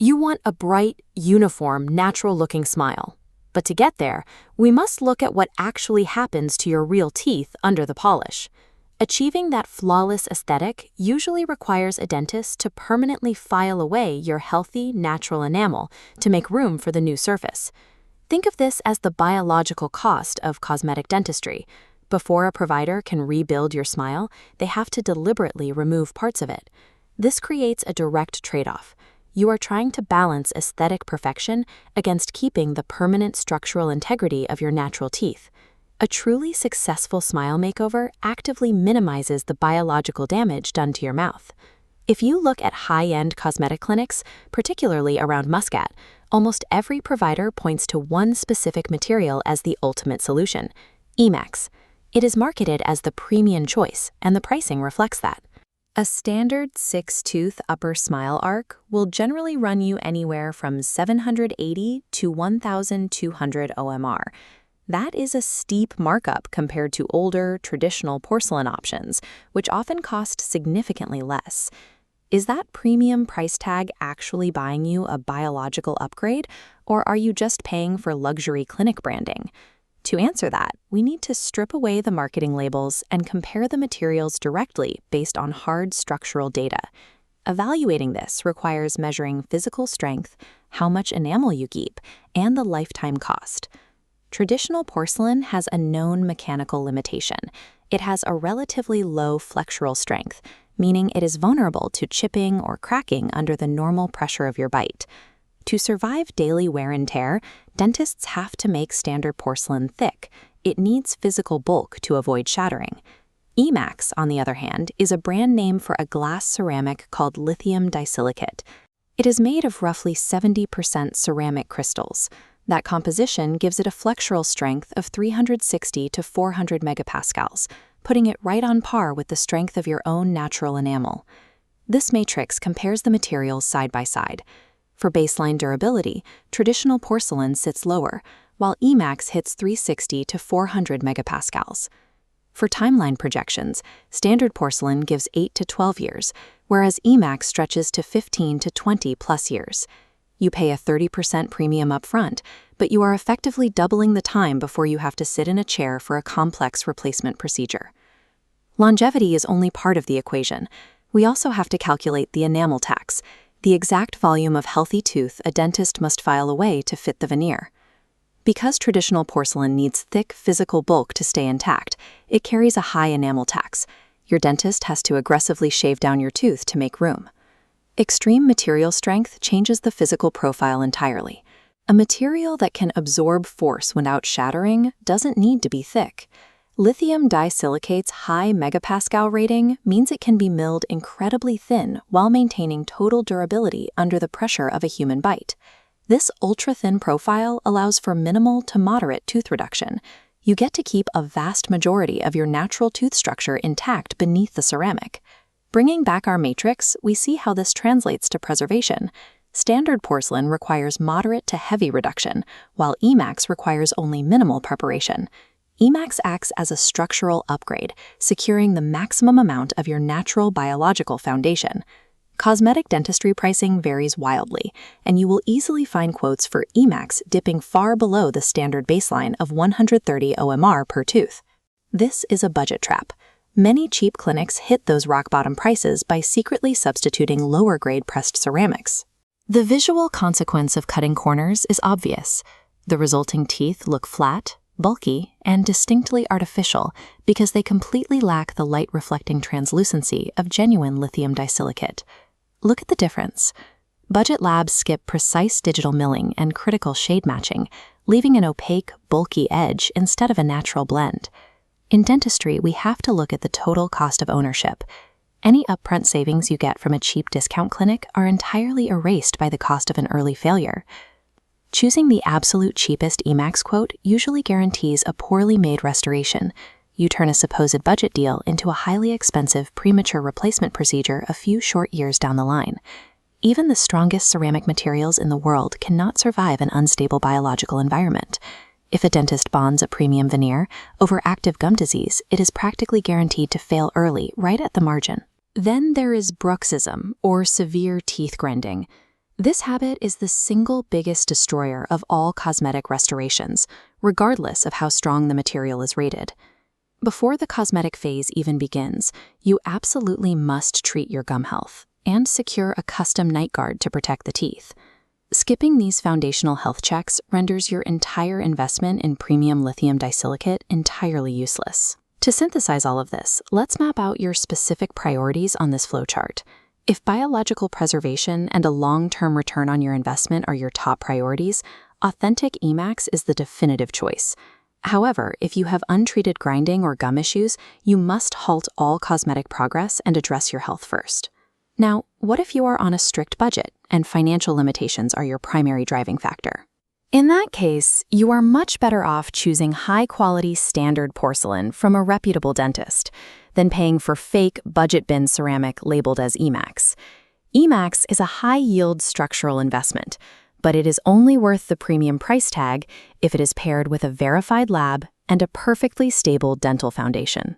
You want a bright, uniform, natural-looking smile. But to get there, we must look at what actually happens to your real teeth under the polish. Achieving that flawless aesthetic usually requires a dentist to permanently file away your healthy, natural enamel to make room for the new surface. Think of this as the biological cost of cosmetic dentistry. Before a provider can rebuild your smile, they have to deliberately remove parts of it. This creates a direct trade-off. You are trying to balance aesthetic perfection against keeping the permanent structural integrity of your natural teeth. A truly successful smile makeover actively minimizes the biological damage done to your mouth. If you look at high-end cosmetic clinics, particularly around Muscat, almost every provider points to one specific material as the ultimate solution: E-max. It is marketed as the premium choice, and the pricing reflects that. A standard 6-tooth upper smile arc will generally run you anywhere from $780 to $1,200 OMR. That is a steep markup compared to older, traditional porcelain options, which often cost significantly less. Is that premium price tag actually buying you a biological upgrade, or are you just paying for luxury clinic branding? To answer that, we need to strip away the marketing labels and compare the materials directly based on hard structural data. Evaluating this requires measuring physical strength, how much enamel you keep, and the lifetime cost. Traditional porcelain has a known mechanical limitation. It has a relatively low flexural strength, meaning it is vulnerable to chipping or cracking under the normal pressure of your bite. To survive daily wear and tear, dentists have to make standard porcelain thick. It needs physical bulk to avoid shattering. E-max, on the other hand, is a brand name for a glass ceramic called lithium disilicate. It is made of roughly 70% ceramic crystals. That composition gives it a flexural strength of 360 to 400 megapascals, putting it right on par with the strength of your own natural enamel. This matrix compares the materials side by side. For baseline durability, traditional porcelain sits lower, while E-max hits 360 to 400 megapascals. For timeline projections, standard porcelain gives 8 to 12 years, whereas E-max stretches to 15 to 20 plus years. You pay a 30% premium upfront, but you are effectively doubling the time before you have to sit in a chair for a complex replacement procedure. Longevity is only part of the equation. We also have to calculate the enamel tax, the exact volume of healthy tooth a dentist must file away to fit the veneer. Because traditional porcelain needs thick physical bulk to stay intact, it carries a high enamel tax. Your dentist has to aggressively shave down your tooth to make room. Extreme material strength changes the physical profile entirely. A material that can absorb force without shattering doesn't need to be thick. Lithium disilicate's high megapascal rating means it can be milled incredibly thin while maintaining total durability under the pressure of a human bite. This ultra-thin profile allows for minimal to moderate tooth reduction. You get to keep a vast majority of your natural tooth structure intact beneath the ceramic. Bringing back our matrix, we see how this translates to preservation. Standard porcelain requires moderate to heavy reduction, while E-max requires only minimal preparation. E-max acts as a structural upgrade, securing the maximum amount of your natural biological foundation. Cosmetic dentistry pricing varies wildly, and you will easily find quotes for E-max dipping far below the standard baseline of 130 OMR per tooth. This is a budget trap. Many cheap clinics hit those rock-bottom prices by secretly substituting lower-grade pressed ceramics. The visual consequence of cutting corners is obvious. The resulting teeth look flat, bulky, and distinctly artificial because they completely lack the light-reflecting translucency of genuine lithium disilicate. Look at the difference. Budget labs skip precise digital milling and critical shade matching, leaving an opaque, bulky edge instead of a natural blend. In dentistry, we have to look at the total cost of ownership. Any upfront savings you get from a cheap discount clinic are entirely erased by the cost of an early failure. Choosing the absolute cheapest E-max quote usually guarantees a poorly made restoration. You turn a supposed budget deal into a highly expensive premature replacement procedure a few short years down the line. Even the strongest ceramic materials in the world cannot survive an unstable biological environment. If a dentist bonds a premium veneer over active gum disease, it is practically guaranteed to fail early, right at the margin. Then there is bruxism, or severe teeth grinding. This habit is the single biggest destroyer of all cosmetic restorations, regardless of how strong the material is rated. Before the cosmetic phase even begins, you absolutely must treat your gum health and secure a custom night guard to protect the teeth. Skipping these foundational health checks renders your entire investment in premium lithium disilicate entirely useless. To synthesize all of this, let's map out your specific priorities on this flowchart. If biological preservation and a long-term return on your investment are your top priorities, authentic E-max is the definitive choice. However, if you have untreated grinding or gum issues, you must halt all cosmetic progress and address your health first. Now, what if you are on a strict budget and financial limitations are your primary driving factor? In that case, you are much better off choosing high-quality standard porcelain from a reputable dentist than paying for fake budget bin ceramic labeled as E-max. E-max is a high-yield structural investment, but it is only worth the premium price tag if it is paired with a verified lab and a perfectly stable dental foundation.